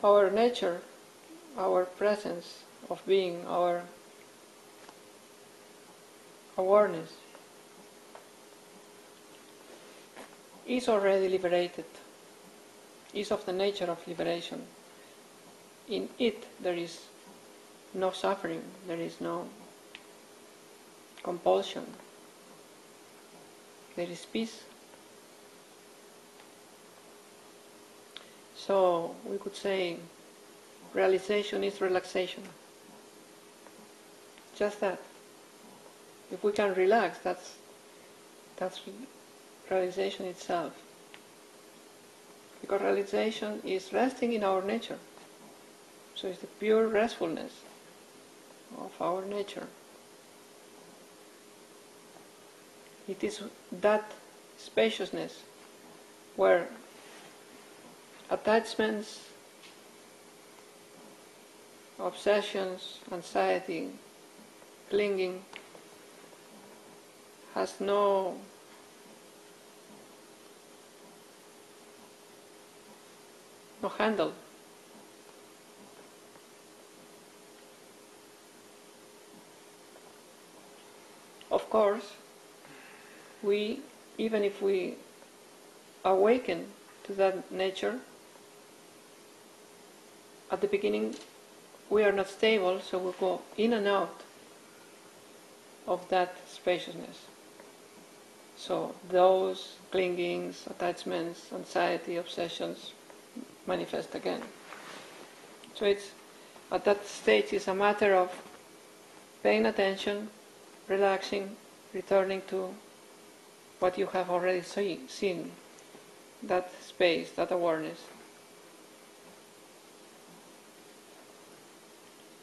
Our nature, our presence of being, our awareness is already liberated, is of the nature of liberation. In it there is no suffering, there is no compulsion, there is peace. So we could say realization is relaxation. Just that. If we can relax, that's realization itself. Because realization is resting in our nature. So it's the pure restfulness of our nature. It is that spaciousness where attachments, obsessions, anxiety, clinging has no handle. Of course, even if we awaken to that nature, at the beginning we are not stable, so we go in and out of that spaciousness. So those clingings, attachments, anxiety, obsessions manifest again. So it's at that stage it's a matter of paying attention, relaxing, returning to what you have already seen, that space, that awareness.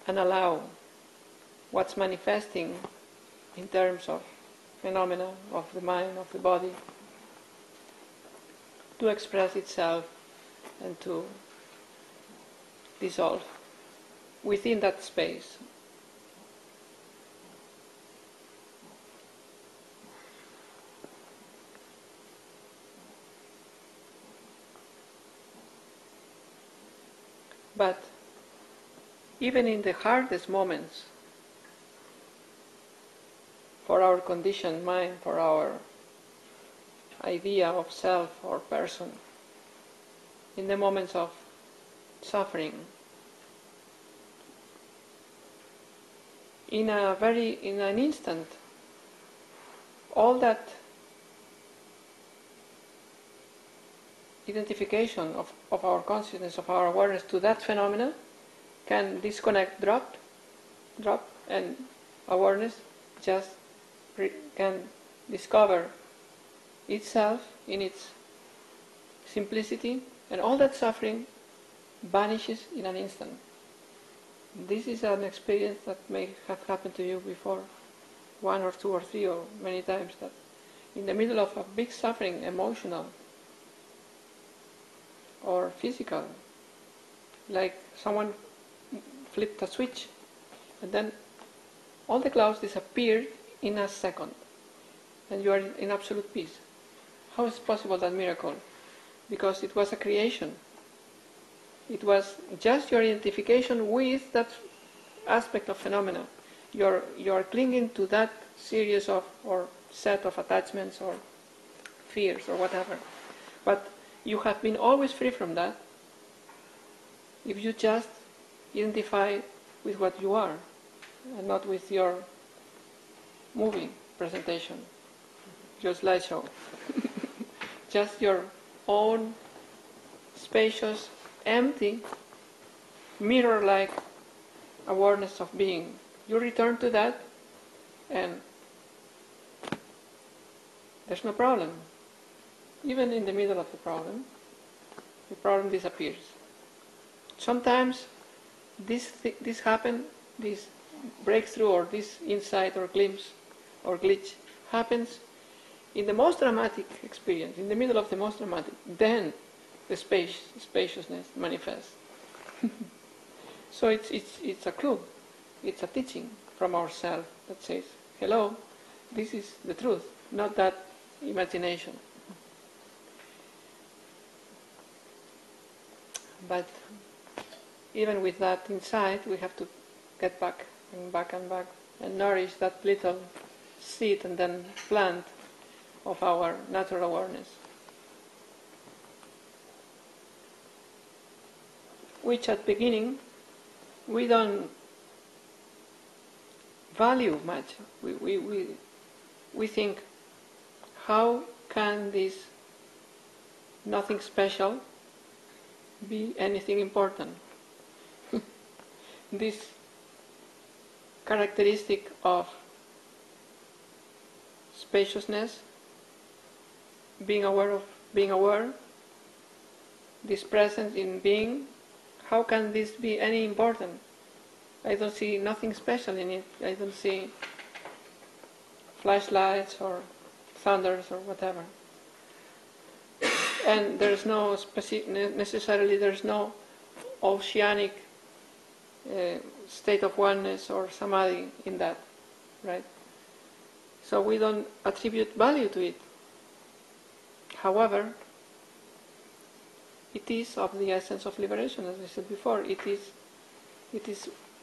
And allow what's manifesting in terms of phenomena of the mind, of the body, to express itself and to dissolve within that space. But even in the hardest moments, for our conditioned mind, for our idea of self or person, in the moments of suffering, in an instant, all that identification of our consciousness, of our awareness to that phenomena can disconnect, drop, and awareness just can discover itself in its simplicity, and all that suffering vanishes in an instant. This is an experience that may have happened to you before, one or two or three or many times, that in the middle of a big suffering, emotional or physical, like someone flipped a switch and then all the clouds disappeared in a second and you are in absolute peace. How is possible, that miracle? Because it was a creation. It was just your identification with that aspect of phenomena. You're clinging to that series of or set of attachments or fears or whatever. But you have been always free from that if you just identify with what you are and not with your movie presentation, your slideshow. Just your own spacious, empty, mirror-like awareness of being. You return to that and there's no problem. Even in the middle of the problem disappears. Sometimes this happens, this breakthrough or this insight or glimpse or glitch happens in the most dramatic experience, in the middle of the most dramatic. Then the spaciousness manifests. So it's a clue, it's a teaching from ourselves that says, hello, this is the truth, not that imagination. But even with that inside, we have to get back and back and back and nourish that little seed and then plant of our natural awareness, which at beginning we don't value much. We think, how can this nothing special be anything important? This characteristic of spaciousness, being aware, this presence in being, how can this be any important? I don't see nothing special in it. I don't see flashlights or thunders or whatever. And there's no necessarily there's no oceanic state of oneness or samadhi in that, right? So we don't attribute value to it. However, it is of the essence of liberation, as I said before. It is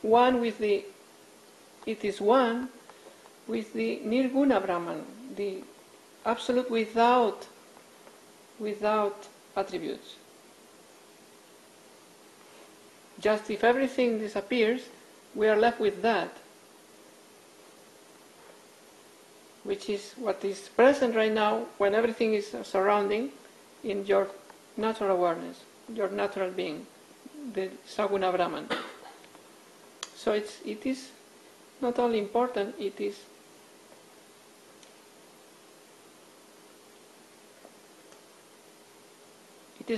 one with the Nirguna Brahman, the absolute without attributes. Just if everything disappears, we are left with that, which is what is present right now when everything is surrounding in your natural awareness, your natural being, the Saguna Brahman. So it is not only important, it is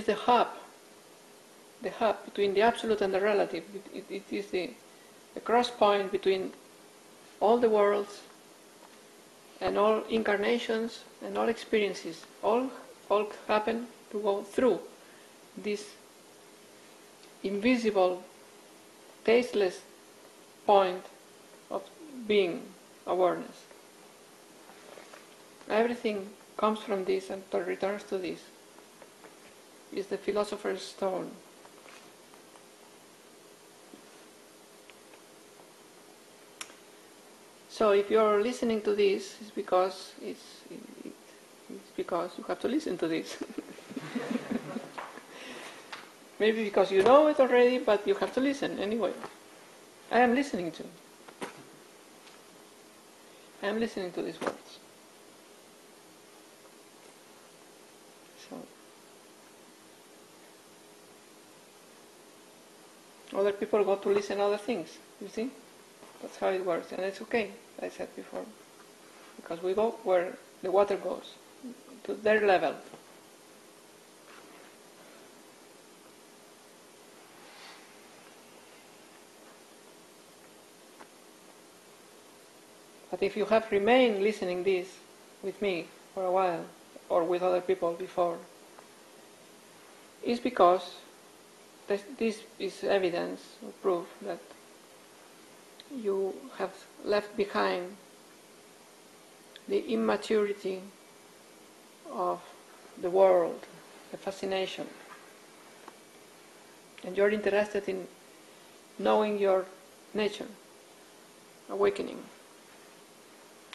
the hub between the absolute and the relative. It is the cross point between all the worlds and all incarnations and all experiences. All happen to go through this invisible, tasteless point of being awareness. Everything comes from this and returns to this. Is the philosopher's stone. So if you're listening to this, it's because you have to listen to this. Maybe because you know it already, but you have to listen anyway. I am listening to these words. So other people go to listen to other things, you see? That's how it works, and it's okay, I said before, because we go where the water goes, to their level. But if you have remained listening this with me for a while, or with other people before, it's because this is evidence or proof that you have left behind the immaturity of the world, the fascination, and you're interested in knowing your nature, awakening,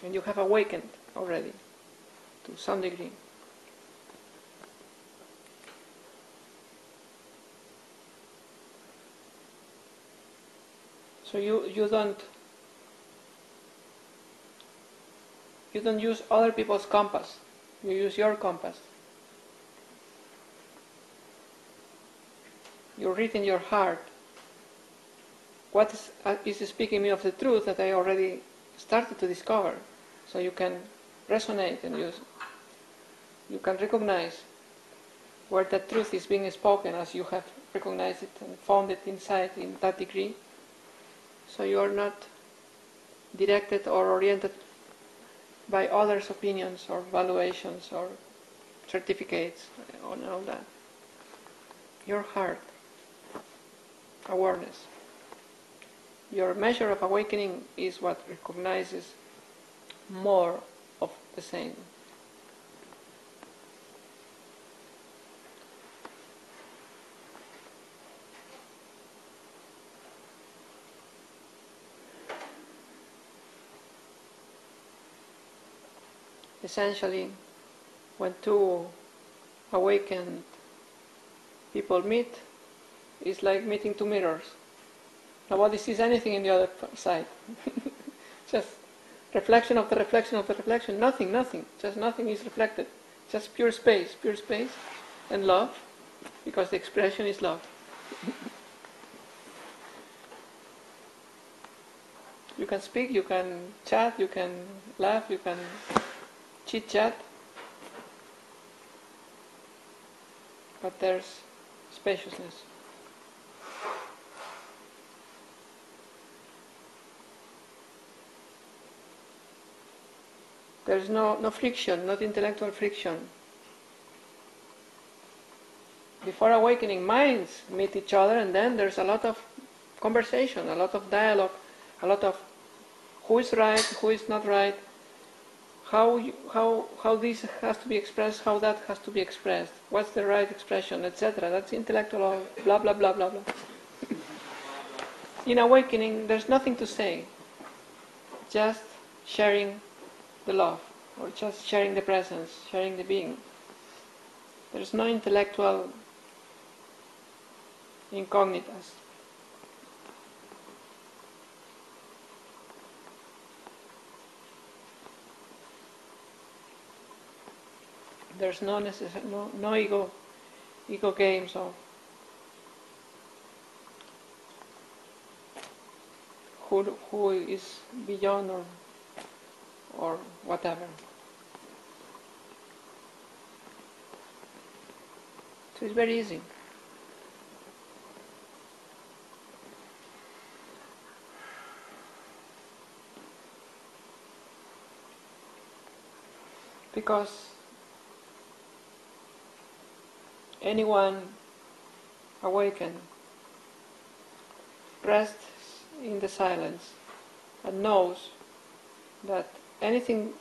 and you have awakened already to some degree. So you don't use other people's compass. You use your compass. You read in your heart what is speaking me of the truth that I already started to discover. So you can resonate and you can recognize where that truth is being spoken as you have recognized it and found it inside in that degree. So you are not directed or oriented by others' opinions or valuations or certificates on all that. Your heart, awareness. Your measure of awakening is what recognizes more of the same. essentially, when two awakened people meet, it's like meeting two mirrors. Nobody sees anything in the other side. Just reflection of the reflection of the reflection. Nothing, nothing. Just nothing is reflected. Just pure space and love, because the expression is love. You can speak, you can chat, you can laugh, you can chit-chat, but there's spaciousness. There's no friction, not intellectual friction. Before awakening, minds meet each other, and then there's a lot of conversation, a lot of dialogue, a lot of who is right, who is not right, how this has to be expressed, how that has to be expressed, what's the right expression, etc. That's intellectual, blah, blah, blah, blah, blah. In awakening, there's nothing to say, just sharing the love, or just sharing the presence, sharing the being. There's no intellectual incognitas. There's no ego games of who is beyond or whatever. So it's very easy. Because anyone awakened rests in the silence and knows that anything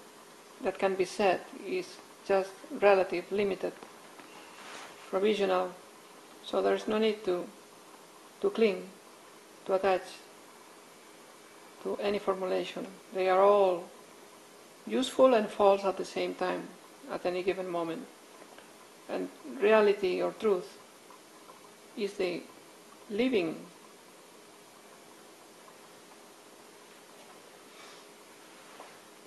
that can be said is just relative, limited, provisional, so there's no need to cling, to attach to any formulation. They are all useful and false at the same time, at any given moment. And reality or truth is the living,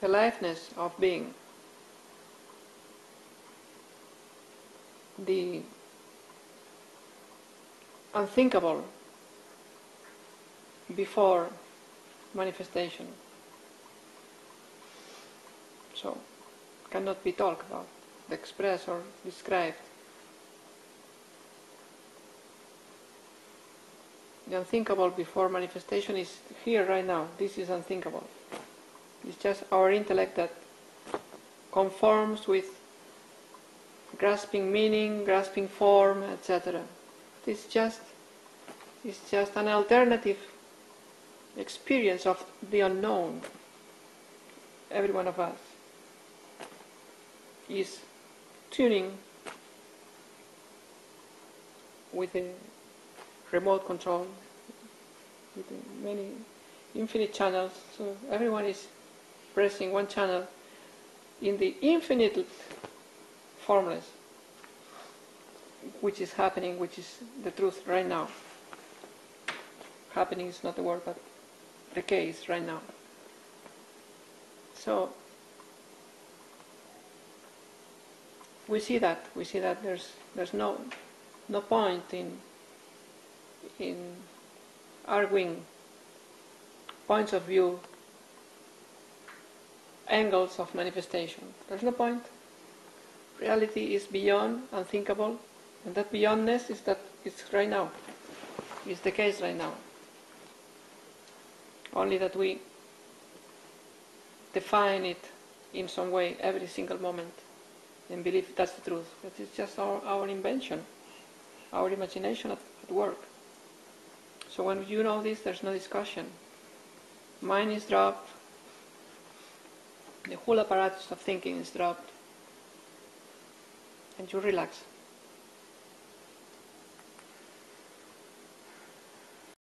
the liveness of being, the unthinkable before manifestation. So, cannot be talked about, expressed or described. The unthinkable before manifestation is here right now. This is unthinkable. It's just our intellect that conforms with grasping meaning, grasping form, etc. It's just an alternative experience of the unknown. Every one of us is tuning with a remote control, with many infinite channels. So everyone is pressing one channel in the infinite formless, which is happening, which is the truth right now. Happening is not the word, but the case right now. So we see that there's no point in arguing points of view, angles of manifestation. There's no point. Reality is beyond, unthinkable, and that beyondness is that it's right now. It's the case right now. Only that we define it in some way every single moment and believe that's the truth. But it's just our invention, our imagination at work. So when you know this, there's no discussion. Mind is dropped, the whole apparatus of thinking is dropped, and you relax.